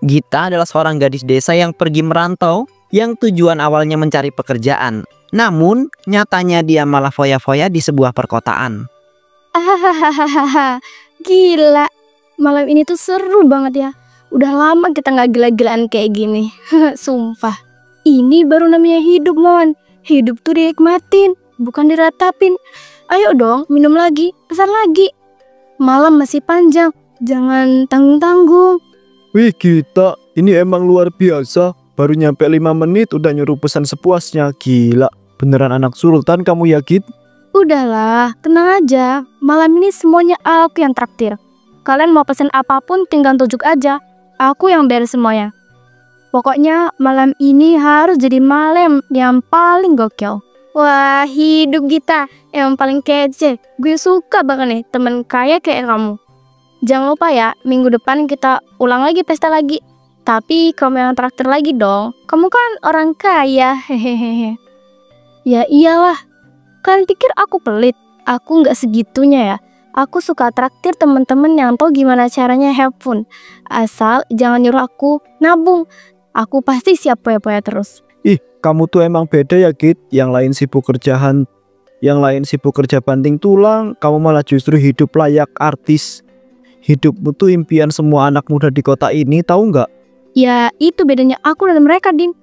Gita adalah seorang gadis desa yang pergi merantau, yang tujuan awalnya mencari pekerjaan. Namun, nyatanya dia malah foya-foya di sebuah perkotaan. Hahaha, gila. Malam ini tuh seru banget ya. Udah lama kita nggak gila-gilaan kayak gini. Sumpah. Ini baru namanya hidup, Mon. Hidup tuh dinikmatin, bukan diratapin. Ayo dong, minum lagi, pesan lagi. Malam masih panjang, jangan tanggung-tanggung. Wih Gita, ini emang luar biasa. Baru nyampe 5 menit udah nyuruh pesan sepuasnya. Gila, beneran anak sultan kamu ya Git? Udahlah, tenang aja. Malam ini semuanya aku yang traktir. Kalian mau pesen apapun tinggal tunjuk aja. Aku yang beres semuanya. Pokoknya malam ini harus jadi malam yang paling gokil. Wah, hidup kita yang paling kece. Gue suka banget nih temen kaya kayak kamu. Jangan lupa ya, minggu depan kita ulang lagi pesta lagi. Tapi kamu yang traktir lagi dong. Kamu kan orang kaya. Hehehe. Ya iyalah. Kalian pikir aku pelit? Aku nggak segitunya ya. Aku suka traktir temen-temen yang tahu gimana caranya have fun. Asal jangan nyuruh aku nabung. Aku pasti siap poya-poya terus. Ih, kamu tuh emang beda ya Git. Yang lain sibuk kerjaan, yang lain sibuk kerja banting tulang. Kamu malah justru hidup layak artis. Hidupmu tuh impian semua anak muda di kota ini, tahu nggak? Ya itu bedanya aku dan mereka, Din.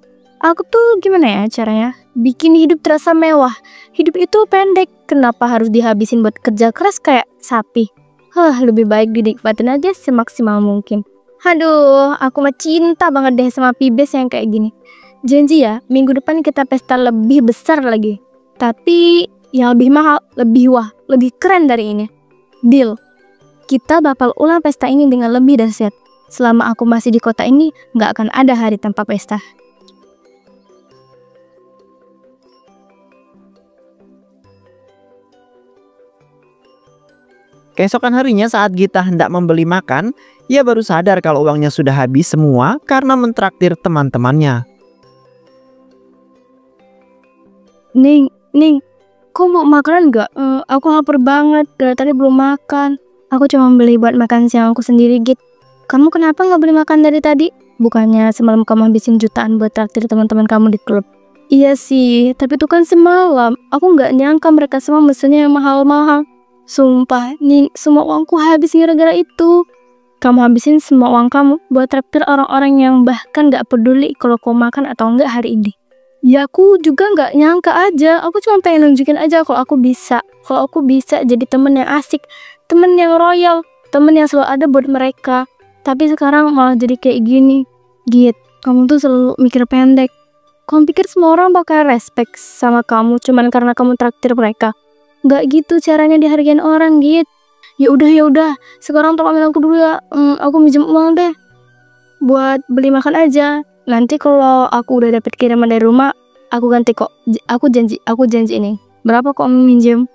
Aku tuh gimana ya caranya bikin hidup terasa mewah. Hidup itu pendek, kenapa harus dihabisin buat kerja keras kayak sapi? Lebih baik dinikmatin aja semaksimal mungkin. Aduh, aku mah cinta banget deh sama Pibes yang kayak gini. Janji ya, minggu depan kita pesta lebih besar lagi. Tapi yang lebih mahal, lebih wah, lebih keren dari ini. Deal. Kita bakal ulang pesta ini dengan lebih dahsyat. Selama aku masih di kota ini, nggak akan ada hari tanpa pesta. Keesokan harinya saat Gita hendak membeli makan, ia baru sadar kalau uangnya sudah habis semua karena mentraktir teman-temannya. Ning, kok mau makanan nggak? Aku lapar banget, dari tadi belum makan. Aku cuma beli buat makan siang aku sendiri, Git. Kamu kenapa nggak beli makan dari tadi? Bukannya semalam kamu habisin jutaan buat traktir teman-teman kamu di klub? Iya sih, tapi itu kan semalam. Aku nggak nyangka mereka semua mesennya yang mahal-mahal. Sumpah, nih semua uangku habis gara-gara itu. Kamu habisin semua uang kamu buat traktir orang-orang yang bahkan gak peduli kalau kau makan atau enggak hari ini. Ya aku juga gak nyangka aja. Aku cuma pengen nunjukin aja kalau aku bisa. Kalau aku bisa jadi temen yang asik, temen yang royal, temen yang selalu ada buat mereka. Tapi sekarang malah jadi kayak gini. Git, kamu tuh selalu mikir pendek. Kamu pikir semua orang bakal respect sama kamu cuman karena kamu traktir mereka? Gak gitu caranya dihargain orang, Git. Ya udah. Sekarang tolong ambil aku dulu ya. Aku minjem uang deh. Buat beli makan aja. Nanti kalau aku udah dapet kiriman dari rumah, aku ganti kok. Aku janji ini. Berapa kok minjem?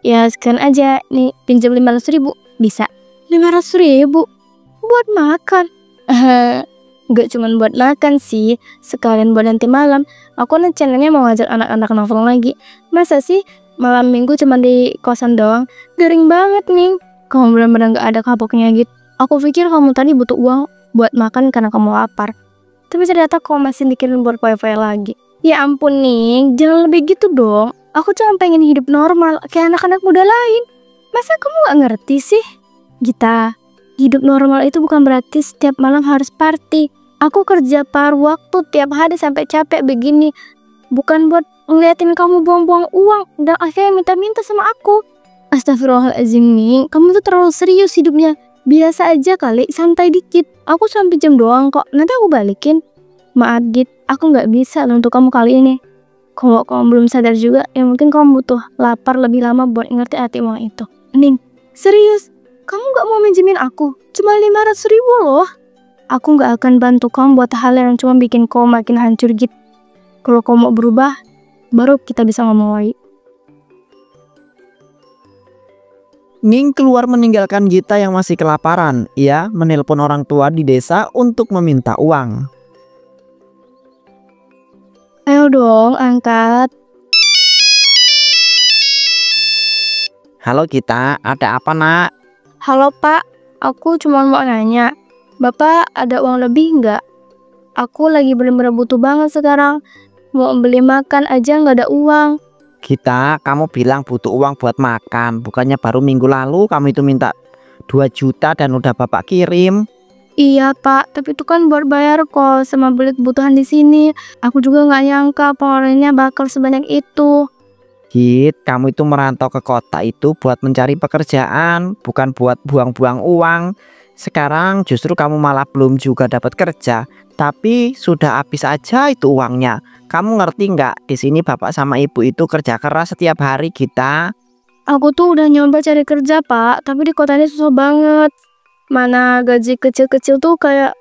Ya sekian aja. Nih, pinjam 500.000. Bisa. 500.000? Buat makan? Gak cuman buat makan sih. Sekalian buat nanti malam. Aku rencananya mau ngajak anak-anak nongkrong lagi. Masa sih malam minggu cuma di kosan doang? Garing banget nih. Kamu benar-benar gak ada kapoknya gitu. Aku pikir kamu tadi butuh uang buat makan karena kamu lapar. Tapi ternyata kamu masih mikirin buat wifi lagi. Ya ampun nih, jangan lebih gitu dong. Aku cuma pengen hidup normal kayak anak-anak muda lain. Masa kamu gak ngerti sih? Gita, hidup normal itu bukan berarti setiap malam harus party. Aku kerja paruh waktu tiap hari sampai capek begini. Bukan buat ngeliatin kamu buang-buang uang dan akhirnya minta-minta sama aku. Astagfirullahaladzim nih, kamu tuh terlalu serius hidupnya. Biasa aja kali, santai dikit. Aku cuma pinjam doang kok, nanti aku balikin. Maaf Git, aku gak bisa untuk kamu kali ini. Kalau kamu belum sadar juga, ya mungkin kamu butuh lapar lebih lama buat ngerti arti uang itu. Ning, serius? Kamu gak mau minjemin aku? Cuma 500.000 loh. Aku gak akan bantu kamu buat hal yang cuma bikin kamu makin hancur Git. Kalau kamu mau berubah, baru kita bisa ngomong lagi. Ning keluar meninggalkan Gita yang masih kelaparan. Ia menelpon orang tua di desa untuk meminta uang. Ayo dong, angkat. Halo Gita, ada apa nak? Halo Pak, aku cuma mau nanya. Bapak ada uang lebih nggak? Aku lagi bener-bener butuh banget sekarang. Mau beli makan aja nggak ada uang. Kita, kamu bilang butuh uang buat makan. Bukannya baru minggu lalu kamu itu minta 2 juta dan udah bapak kirim. Iya Pak, tapi itu kan buat bayar kos sama beli kebutuhan di sini. Aku juga nggak nyangka pengeluarannya bakal sebanyak itu. Git, kamu itu merantau ke kota itu buat mencari pekerjaan, bukan buat buang-buang uang. Sekarang justru kamu malah belum juga dapat kerja, tapi sudah habis aja itu uangnya. Kamu ngerti nggak? Di sini bapak sama ibu itu kerja keras setiap hari kita. Aku tuh udah nyoba cari kerja Pak, tapi di kota ini susah banget. Mana gaji kecil-kecil tuh kayak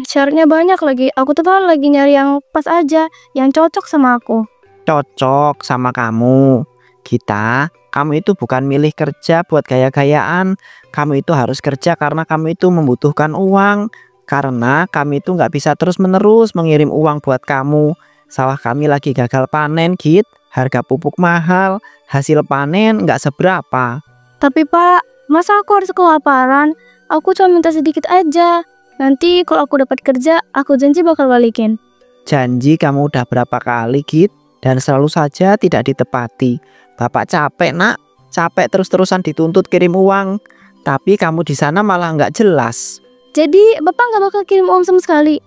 syaratnya banyak lagi. Aku tuh kan lagi nyari yang pas aja, yang cocok sama aku. Cocok sama kamu. Kita, kamu itu bukan milih kerja buat gaya-gayaan. Kamu itu harus kerja karena kamu itu membutuhkan uang. Karena kami itu nggak bisa terus-menerus mengirim uang buat kamu. Sawah kami lagi gagal panen, Git. Harga pupuk mahal, hasil panen nggak seberapa. Tapi Pak, masa aku harus kelaparan? Aku cuma minta sedikit aja. Nanti kalau aku dapat kerja, aku janji bakal balikin. Janji kamu udah berapa kali, Git? Dan selalu saja tidak ditepati. Bapak capek, Nak. Capek terus-terusan dituntut kirim uang. Tapi kamu di sana malah nggak jelas. Jadi Bapak nggak bakal kirim uang sama sekali.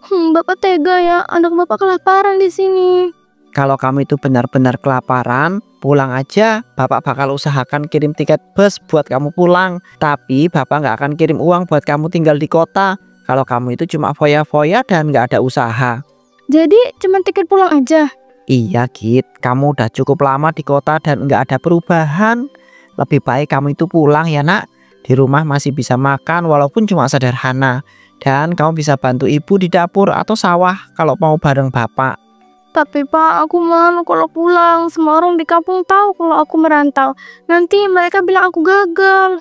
Bapak tega ya, anak Bapak kelaparan di sini. Kalau kamu itu benar-benar kelaparan, pulang aja. Bapak bakal usahakan kirim tiket bus buat kamu pulang. Tapi Bapak nggak akan kirim uang buat kamu tinggal di kota. Kalau kamu itu cuma foya-foya dan nggak ada usaha. Jadi cuma tiket pulang aja. Iya, Git. Kamu udah cukup lama di kota dan nggak ada perubahan. Lebih baik kamu itu pulang ya, Nak. Di rumah masih bisa makan walaupun cuma sederhana. Dan kamu bisa bantu ibu di dapur atau sawah kalau mau bareng bapak. Tapi Pak, aku malu kalau pulang. Semua orang di kampung tahu kalau aku merantau. Nanti mereka bilang aku gagal.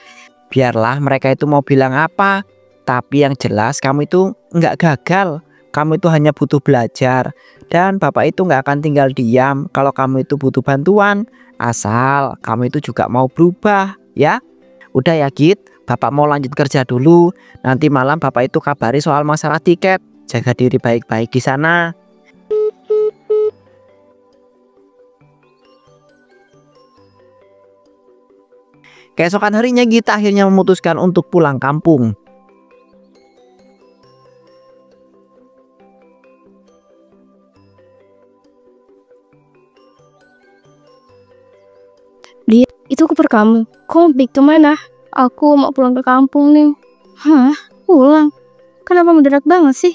Biarlah mereka itu mau bilang apa. Tapi yang jelas kamu itu nggak gagal. Kamu itu hanya butuh belajar. Dan bapak itu nggak akan tinggal diam kalau kamu itu butuh bantuan. Asal kamu itu juga mau berubah, ya. Udah ya, Git. Bapak mau lanjut kerja dulu. Nanti malam bapak itu kabari soal masalah tiket. Jaga diri baik-baik di sana. Keesokan harinya Gita akhirnya memutuskan untuk pulang kampung. Itu koper kamu. Kamu balik kemana? Aku mau pulang ke kampung nih. Hah? Pulang? Kenapa mendadak banget sih?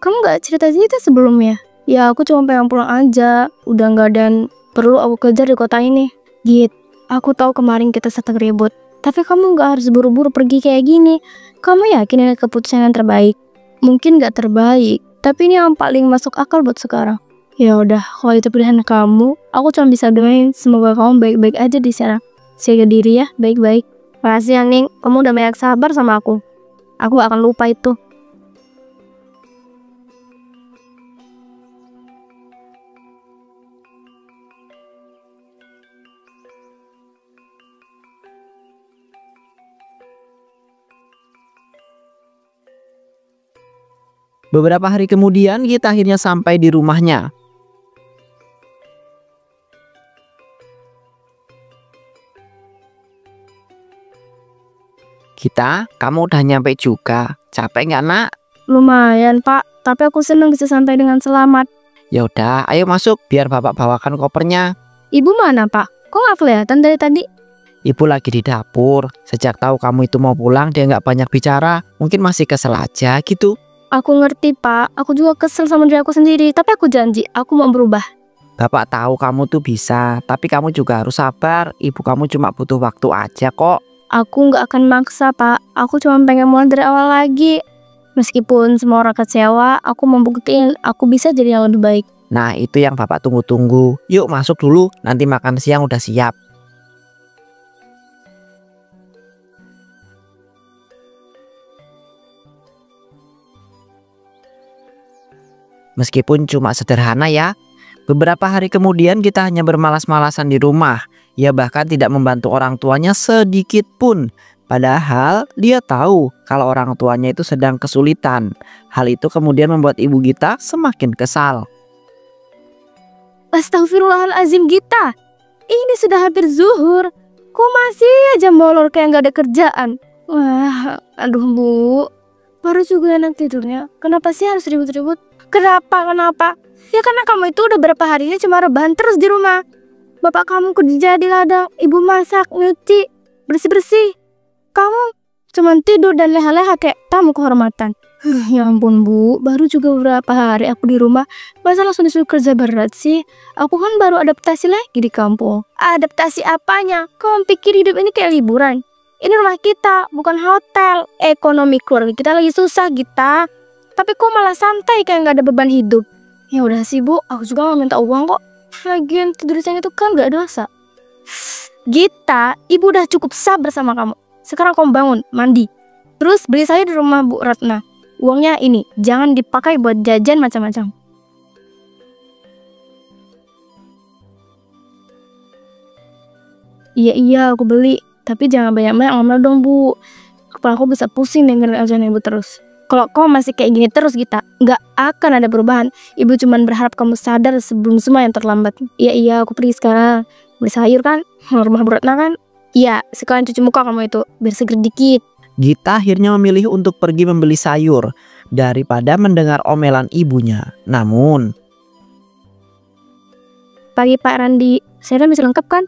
Kamu gak cerita-cerita sebelumnya? Ya aku cuma pengen pulang aja. Udah gak ada perlu aku kejar di kota ini. Git, aku tahu kemarin kita sering ribut. Tapi kamu gak harus buru-buru pergi kayak gini. Kamu yakin ini keputusan yang terbaik? Mungkin gak terbaik, tapi ini yang paling masuk akal buat sekarang. Ya udah, kalau itu pilihan kamu, aku cuma bisa doain semoga kamu baik-baik aja di sana. Jaga diri ya, baik-baik. Makasih ya Ning, kamu udah banyak sabar sama aku. Aku gak akan lupa itu. Beberapa hari kemudian Gita akhirnya sampai di rumahnya. Gita, kamu udah nyampe juga. Capek nggak, Nak? Lumayan Pak, tapi aku senang bisa sampai dengan selamat. Ya udah, ayo masuk biar bapak bawakan kopernya. Ibu mana Pak? Kok gak kelihatan dari tadi? Ibu lagi di dapur. Sejak tahu kamu itu mau pulang, dia nggak banyak bicara. Mungkin masih kesel aja gitu. Aku ngerti Pak, aku juga kesel sama diri aku sendiri. Tapi aku janji, aku mau berubah. Bapak tahu kamu tuh bisa, tapi kamu juga harus sabar. Ibu kamu cuma butuh waktu aja kok. Aku gak akan maksa Pak, aku cuma pengen mulai dari awal lagi. Meskipun semua orang kecewa, aku membuktiin aku bisa jadi yang lebih baik. Nah, itu yang bapak tunggu-tunggu. Yuk masuk dulu, nanti makan siang udah siap. Meskipun cuma sederhana ya. Beberapa hari kemudian kita hanya bermalas-malasan di rumah. Ia bahkan tidak membantu orang tuanya sedikit pun. Padahal dia tahu kalau orang tuanya itu sedang kesulitan. Hal itu kemudian membuat ibu Gita semakin kesal. Astagfirullahalazim Gita, ini sudah hampir zuhur. Kok masih aja molor kayak nggak ada kerjaan? Wah, aduh Bu, baru juga enak tidurnya. Kenapa sih harus ribut-ribut? Kenapa? Ya karena kamu itu udah berapa harinya cuma rebahan terus di rumah. Bapak kamu kerja di ladang, ibu masak, nyuci, bersih-bersih. Kamu cuma tidur dan leha-leha kayak tamu kehormatan. Ya ampun Bu, baru juga beberapa hari aku di rumah, masa langsung disuruh kerja berat sih? Aku kan baru adaptasi lagi di kampung. Adaptasi apanya? Kamu pikir hidup ini kayak liburan? Ini rumah kita, bukan hotel. Ekonomi keluarga kita lagi susah, Gita. Tapi kok malah santai kayak nggak ada beban hidup? Ya udah sih Bu, aku juga mau minta uang kok. Lagian tidur siang itu kan nggak dosa. Gita, ibu udah cukup sabar sama kamu. Sekarang kamu bangun, mandi. Terus beli sayur di rumah Bu Ratna. Uangnya ini jangan dipakai buat jajan macam-macam. Iya aku beli, tapi jangan banyak-banyak ngomel dong Bu. Kepala aku bisa pusing dengerin ajaran ibu terus. Kalau kau masih kayak gini terus Gita, nggak akan ada perubahan. Ibu cuman berharap kamu sadar sebelum semua yang terlambat. Iya aku pergi sekarang. Beli sayur kan, rumah Bu Ratna kan. Iya, sekalian cuci muka kamu itu biar seger dikit. Gita akhirnya memilih untuk pergi membeli sayur daripada mendengar omelan ibunya. Namun, Pagi Pak Randi, sayuran bisa lengkap kan?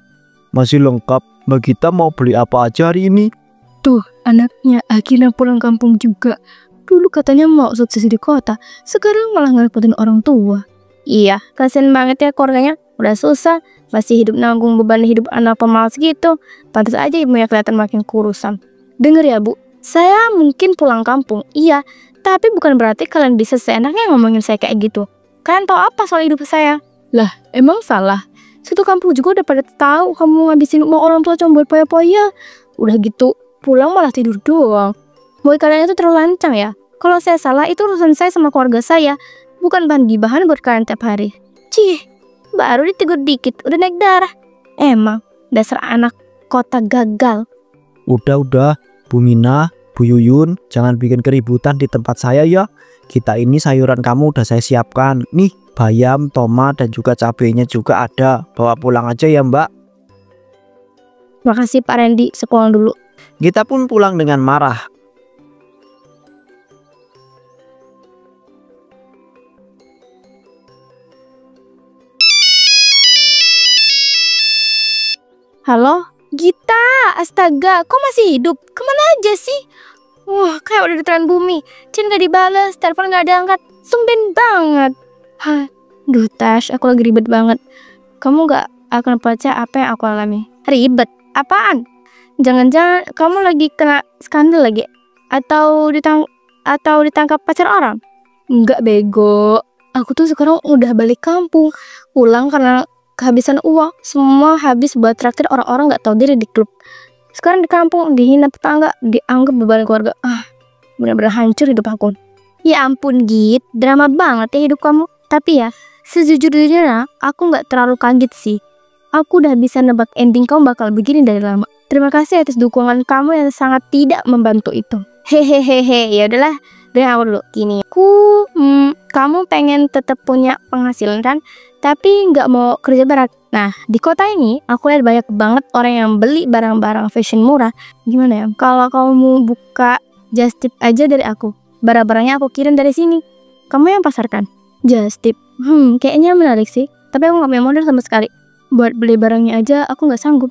Masih lengkap. Mbak Gita mau beli apa aja hari ini? Tuh, anaknya akhirnya pulang kampung juga. Dulu katanya mau sukses di kota, sekarang malah ngerepotin orang tua. Iya, kasian banget ya keluarganya. Udah susah, masih hidup nanggung beban hidup anak pemalas gitu. Pantas aja ibunya kelihatan makin kurusan. Dengar ya Bu, saya mungkin pulang kampung, iya. Tapi bukan berarti kalian bisa seenaknya ngomongin saya kayak gitu. Kalian tahu apa soal hidup saya? Lah, emang salah? Satu kampung juga udah pada tahu kamu ngabisin uang orang tua cuma buat poya-poya. Udah gitu, pulang malah tidur doang. Buat kalian itu terlalu lancang ya. Kalau saya salah, itu urusan saya sama keluarga saya. Bukan bahan gibahan buat kalian tiap hari. Cih, baru ditegur dikit, udah naik darah. Emang, dasar anak kota gagal. Udah, Bu Mina, Bu Yuyun, jangan bikin keributan di tempat saya ya. Kita ini sayuran kamu udah saya siapkan. Nih, bayam, tomat, dan juga cabenya juga ada. Bawa pulang aja ya Mbak. Makasih Pak Randy, sepulang dulu. Gita pun pulang dengan marah. Halo, Gita, astaga, kok masih hidup? Kemana aja sih? Wah, kayak udah ditelan bumi. Cin gak dibales, telepon gak diangkat. Sumben banget. Duh Tash, aku lagi ribet banget. Kamu gak akan percaya apa yang aku alami. Ribet? Apaan? Jangan-jangan kamu lagi kena skandal lagi? Atau ditangkap pacar orang? Enggak bego. Aku tuh sekarang udah balik kampung. Pulang karena kehabisan uang. Semua habis buat traktir orang-orang gak tahu diri di klub. Sekarang di kampung dihina tetangga, dianggap beban keluarga. Benar-benar hancur hidup aku. Ya ampun Git, drama banget ya hidup kamu. Tapi ya, sejujurnya aku gak terlalu kaget sih. Aku udah bisa nebak ending kamu bakal begini dari lama. Terima kasih atas dukungan kamu yang sangat tidak membantu itu. Hehehehe, ya udahlah. Dengar aku dulu. Gini, kamu pengen tetap punya penghasilan kan? Tapi nggak mau kerja berat. Nah, di kota ini aku lihat banyak banget orang yang beli barang-barang fashion murah. Gimana ya? Kalau kamu buka just tip aja dari aku, barang-barangnya aku kirim dari sini. Kamu yang pasarkan. Just tip. Kayaknya menarik sih. Tapi aku nggak punya modal sama sekali. Buat beli barangnya aja aku nggak sanggup.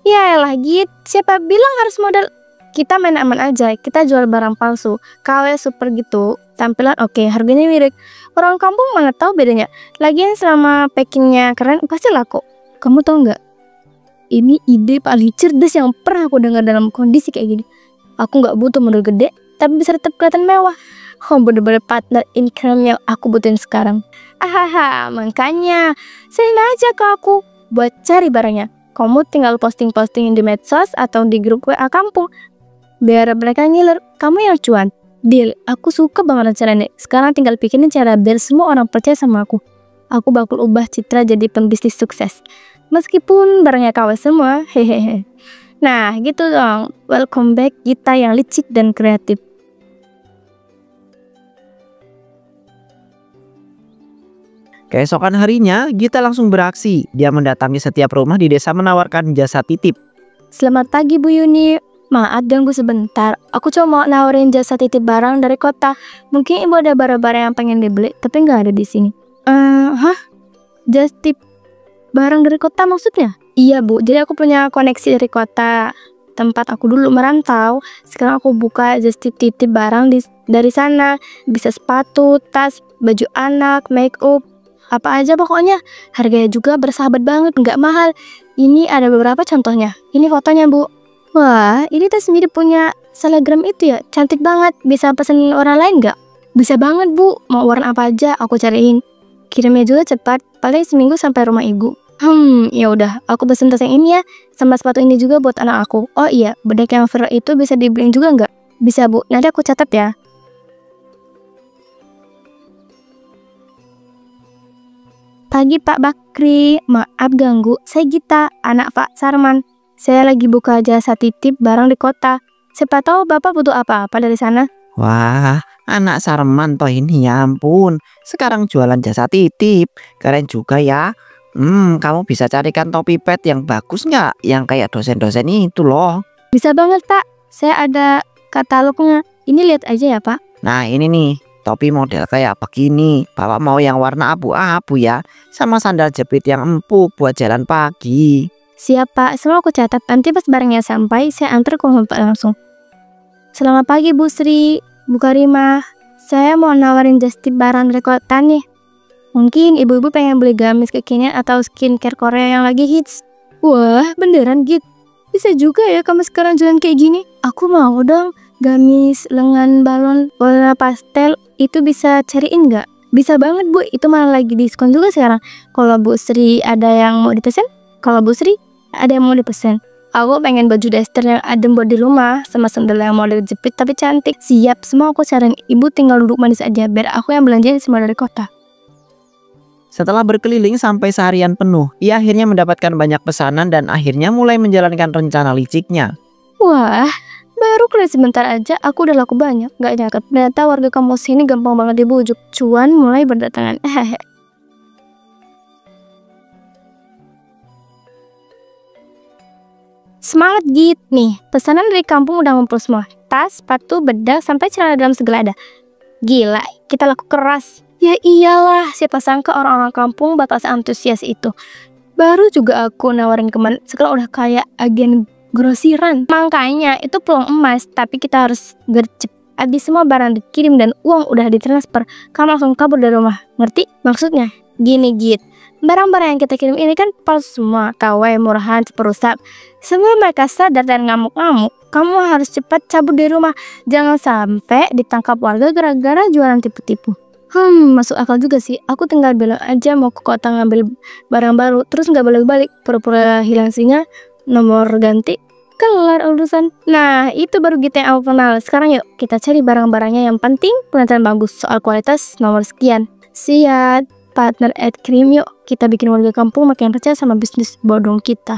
Ya elah Git, siapa bilang harus modal? Kita main aman aja, kita jual barang palsu, KW super gitu, tampilan oke, harganya mirip. Orang kampung mana tahu bedanya. Lagian selama packingnya keren pasti laku. Kamu tahu nggak? Ini ide paling cerdas yang pernah aku dengar dalam kondisi kayak gini. Aku nggak butuh modal gede, tapi bisa tetap kelihatan mewah. Bener-bener partner income yang aku butuhin sekarang. Makanya sering aja ke aku buat cari barangnya. Kamu tinggal posting-posting di medsos atau di grup WA kampung. Biar mereka ngiler, kamu yang cuan. Deal, aku suka banget caranya. Sekarang tinggal pikirin cara biar semua orang percaya sama aku. Aku bakal ubah citra jadi pembisnis sukses. Meskipun barangnya KW semua, hehehe. Nah gitu dong. Welcome back kita yang licik dan kreatif. Keesokan harinya, Gita langsung beraksi. Dia mendatangi setiap rumah di desa menawarkan jasa titip. Selamat pagi Bu Yuni. Maaf ganggu sebentar. Aku cuma mau nawarin jasa titip barang dari kota. Mungkin ibu ada barang-barang yang pengen dibeli, tapi nggak ada di sini. Hah? Just tip barang dari kota maksudnya? Iya Bu, jadi aku punya koneksi dari kota. Tempat aku dulu merantau, sekarang aku buka just titip barang dari sana. Bisa sepatu, tas, baju anak, make up, apa aja pokoknya. Harganya juga bersahabat banget, nggak mahal. Ini ada beberapa contohnya. Ini fotonya Bu. Wah, ini tas mirip punya selebgram itu ya. Cantik banget. Bisa pesen orang lain nggak? Bisa banget Bu. Mau warna apa aja aku cariin. Kirimnya juga cepat. Paling seminggu sampai rumah ibu. Ya udah. Aku pesen tas yang ini ya. Sama sepatu ini juga buat anak aku. Oh iya, bedak yang viral itu bisa dibeliin juga nggak? Bisa Bu. Nanti aku catat ya. Pagi Pak Bakri, maaf ganggu. Saya Gita, anak Pak Sarman. Saya lagi buka jasa titip barang di kota. Siapa tahu Bapak butuh apa-apa dari sana. Wah, anak Sarman toh ini, ya ampun. Sekarang jualan jasa titip. Keren juga ya. Kamu bisa carikan topi pet yang bagus nggak? Yang kayak dosen-dosen itu loh. Bisa banget Pak. Saya ada katalognya. Ini lihat aja ya Pak. Nah ini nih, topi model kayak begini. Bapak mau yang warna abu-abu ya. Sama sandal jepit yang empuk buat jalan pagi. Siap Pak, semua aku catat. Nanti pas barangnya sampai, saya antar ke Bapak langsung. Selamat pagi Bu Sri, Bu Karimah. Saya mau nawarin just tip barang dari kota nih. Mungkin ibu-ibu pengen beli gamis kekinian atau skincare Korea yang lagi hits. Wah, beneran Git? Bisa juga ya kamu sekarang jualan kayak gini? Aku mau dong, gamis lengan balon warna pastel. Itu bisa cariin nggak? Bisa banget Bu, itu malah lagi diskon juga sekarang. Kalau Bu Sri ada yang mau dipesan? Kalau Bu Sri ada yang mau dipesan? Aku pengen baju daster yang adem buat di rumah, sama sandal yang model jepit tapi cantik. Siap, semua aku cariin. Ibu tinggal duduk manis aja, biar aku yang belanja semua dari kota. Setelah berkeliling sampai seharian penuh, ia akhirnya mendapatkan banyak pesanan dan akhirnya mulai menjalankan rencana liciknya. Wah, baru kuliah sebentar aja aku udah laku banyak. Gak nyangka ternyata warga kampus sini gampang banget dibujuk. Cuan mulai berdatangan. Semangat Git nih, pesanan dari kampung udah ngumpul semua. Tas, sepatu, bedak, sampai celana dalam segala ada. Gila, kita laku keras. Ya iyalah, siapa sangka orang-orang kampung bakal seantusias itu. Baru juga aku nawarin kemarin, sekarang udah kayak agen grosiran. Makanya itu peluang emas, tapi kita harus gercep. Abis semua barang dikirim dan uang udah ditransfer, kamu langsung kabur dari rumah. Ngerti? Maksudnya gini Git, barang-barang yang kita kirim ini kan palsu semua, KW, murahan, perusak. Sebelum mereka sadar dan ngamuk-ngamuk, kamu harus cepat cabut dari rumah. Jangan sampai ditangkap warga gara-gara jualan tipu-tipu. Masuk akal juga sih. Aku tinggal bilang aja mau ke kota ngambil barang baru, terus nggak balik-balik, pura-pura hilang singa, nomor ganti, kelar urusan. Nah, itu baru Gita yang aku kenal. Sekarang yuk kita cari barang-barangnya yang penting, penampilan bagus, soal kualitas, nomor sekian. Siap, partner at Krim yuk. Kita bikin warga kampung makin percaya sama bisnis bodong kita.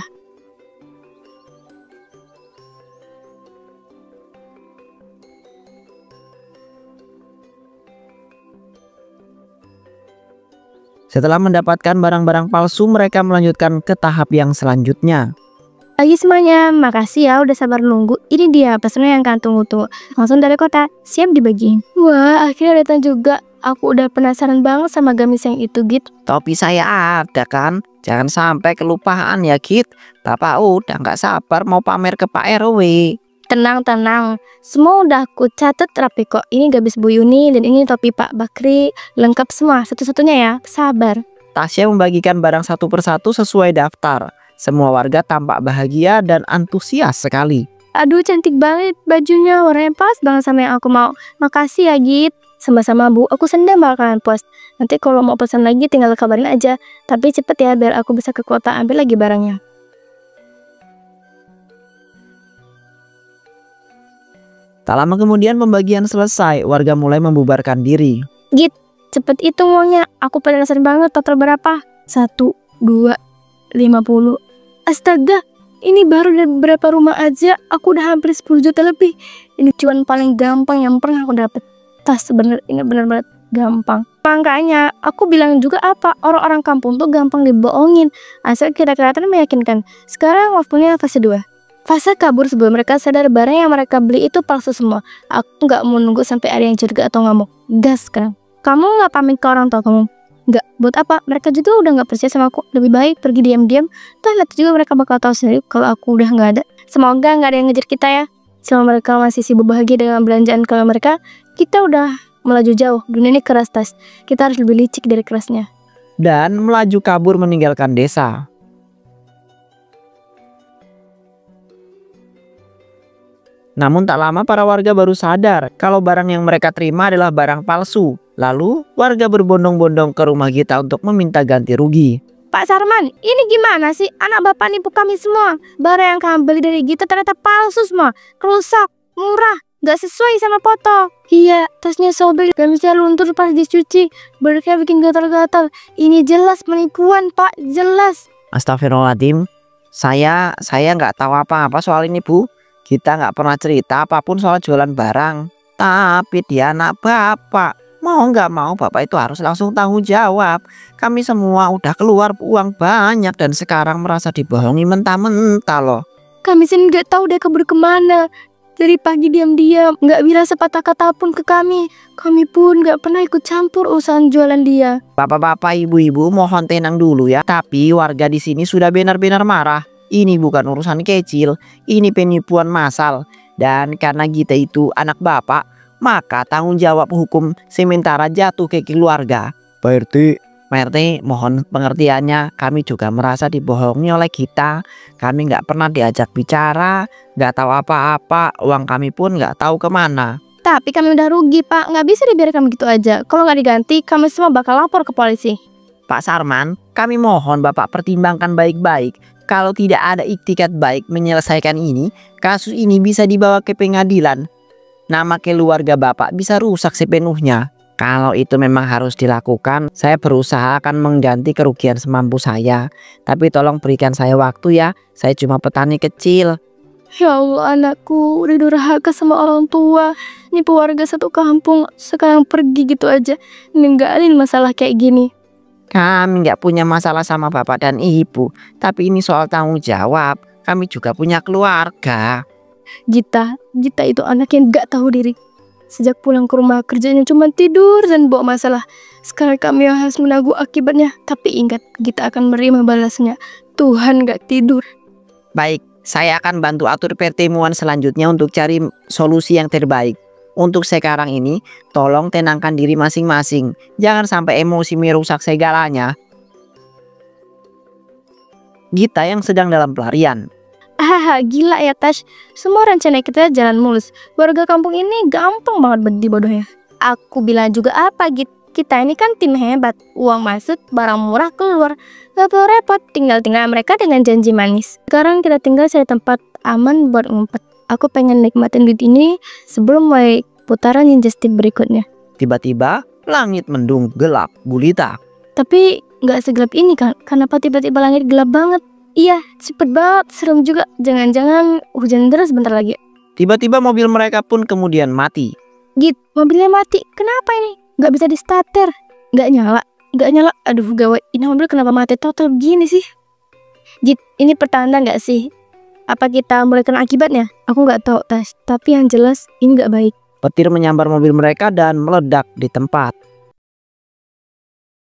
Setelah mendapatkan barang-barang palsu, mereka melanjutkan ke tahap yang selanjutnya. Pagi semuanya, makasih ya udah sabar nunggu. Ini dia pesannya yang kalian tunggu-tunggu. Langsung dari kota, siap dibagiin. Wah, akhirnya datang juga. Aku udah penasaran banget sama gamis yang itu, Git. Topi saya ada kan? Jangan sampai kelupaan ya Git. Bapak udah nggak sabar mau pamer ke Pak RW. Tenang, semua udah aku catat rapi kok. Ini gamis Bu Yuni dan ini topi Pak Bakri. Lengkap semua, satu-satunya ya, sabar. Tasya membagikan barang satu persatu sesuai daftar. Semua warga tampak bahagia dan antusias sekali. Aduh, cantik banget bajunya, warnanya pas banget sama yang aku mau. Makasih ya Git. Sama-sama Bu, aku senang bakalan puas. Nanti kalau mau pesan lagi tinggal kabarin aja. Tapi cepet ya biar aku bisa ke kota ambil lagi barangnya. Tak lama kemudian pembagian selesai, warga mulai membubarkan diri. Git, cepet hitung uangnya. Aku penasaran banget total berapa. 1, 2, 50. Astaga, Ini baru dari beberapa rumah aja aku udah hampir 10 juta lebih. Ini cuan paling gampang yang pernah aku dapet. Tas ini bener-bener gampang. Makanya aku bilang juga apa, orang-orang kampung tuh gampang dibohongin asal kita kelihatan meyakinkan. Sekarang waktunya fase 2. Fase kabur sebelum mereka sadar barang yang mereka beli itu palsu semua. Aku gak mau nunggu sampai ada yang curiga atau ngamuk. Gas sekarang. Kamu gak pamit ke orang tua kamu? Enggak, buat apa? Mereka juga udah gak percaya sama aku. Lebih baik pergi diam-diam. Toh lihat juga mereka bakal tahu sendiri kalau aku udah gak ada. Semoga gak ada yang ngejar kita ya. Selama mereka masih sibuk bahagia dengan belanjaan kalau mereka, kita udah melaju jauh. Dunia ini keras, Tas. Kita harus lebih licik dari kerasnya. Dan melaju kabur meninggalkan desa. Namun tak lama para warga baru sadar kalau barang yang mereka terima adalah barang palsu. Lalu warga berbondong-bondong ke rumah Gita untuk meminta ganti rugi. Pak Sarman, ini gimana sih? Anak bapak nipu kami semua. Barang yang kami beli dari Gita ternyata palsu semua. Rusak, murah, gak sesuai sama foto. Iya, tasnya sobek dan bisa luntur pas dicuci. Berkah bikin gatal-gatal. Ini jelas penipuan, Pak, jelas. Astagfirullahaladzim, saya nggak tahu apa-apa soal ini, Bu. Kita nggak pernah cerita apapun soal jualan barang. Tapi dia anak bapak. Mau nggak mau bapak itu harus langsung tanggung jawab. Kami semua udah keluar uang banyak dan sekarang merasa dibohongi mentah-mentah loh. Kami sendiri nggak tahu dia kabur kemana. Dari pagi diam-diam, nggak bilang sepatah kata pun ke kami. Kami pun nggak pernah ikut campur urusan jualan dia. Bapak-bapak, ibu-ibu mohon tenang dulu ya. Tapi warga di sini sudah benar-benar marah. Ini bukan urusan kecil, ini penipuan massal. Dan karena Gita itu anak bapak, maka tanggung jawab hukum sementara jatuh ke keluarga. Pak RT, Pak RT, mohon pengertiannya, kami juga merasa dibohongi oleh Gita. Kami nggak pernah diajak bicara, nggak tahu apa-apa, uang kami pun nggak tahu kemana. Tapi kami udah rugi, Pak. Nggak bisa dibiarkan begitu aja. Kalau nggak diganti, kami semua bakal lapor ke polisi. Pak Sarman, kami mohon Bapak pertimbangkan baik-baik. Kalau tidak ada iktikat baik menyelesaikan ini, kasus ini bisa dibawa ke pengadilan. Nama keluarga Bapak bisa rusak sepenuhnya. Kalau itu memang harus dilakukan, saya berusaha akan mengganti kerugian semampu saya. Tapi tolong berikan saya waktu ya, saya cuma petani kecil. Ya Allah, anakku udah durhaka sama orang tua. Nipu warga satu kampung, sekarang pergi gitu aja. Ninggalin masalah kayak gini. Kami nggak punya masalah sama bapak dan ibu, tapi ini soal tanggung jawab. Kami juga punya keluarga. Gita itu anak yang gak tahu diri. Sejak pulang ke rumah kerjanya cuma tidur dan bawa masalah. Sekarang kami yang harus menanggung akibatnya. Tapi ingat, Gita akan menerima balasnya. Tuhan gak tidur. Baik, saya akan bantu atur pertemuan selanjutnya untuk cari solusi yang terbaik. Untuk sekarang ini, tolong tenangkan diri masing-masing. Jangan sampai emosi merusak segalanya. Gita yang sedang dalam pelarian. Hahaha, gila ya Tash. Semua rencana kita jalan mulus. Warga kampung ini gampang banget dibodohnya. Aku bilang juga apa Git, kita ini kan tim hebat. Uang masuk, barang murah keluar. Gak perlu repot, tinggal mereka dengan janji manis. Sekarang kita tinggal cari tempat aman buat ngumpet. Aku pengen nikmatin duit ini sebelum mulai putaran Ninja Steel berikutnya. Tiba-tiba langit mendung gelap gulita. Tapi gak segelap ini kan? Kenapa tiba-tiba langit gelap banget? Iya, cepet banget, serem juga. Jangan-jangan hujan deras bentar lagi. Tiba-tiba mobil mereka pun kemudian mati. Git, mobilnya mati. Kenapa ini? Gak bisa di starter. Gak nyala. Aduh gawat, ini mobil kenapa mati total begini sih? Git, ini pertanda gak sih? Apa kita mulai kena akibatnya? Aku gak tahu, Tas. Tapi yang jelas ini gak baik. Petir menyambar mobil mereka dan meledak di tempat.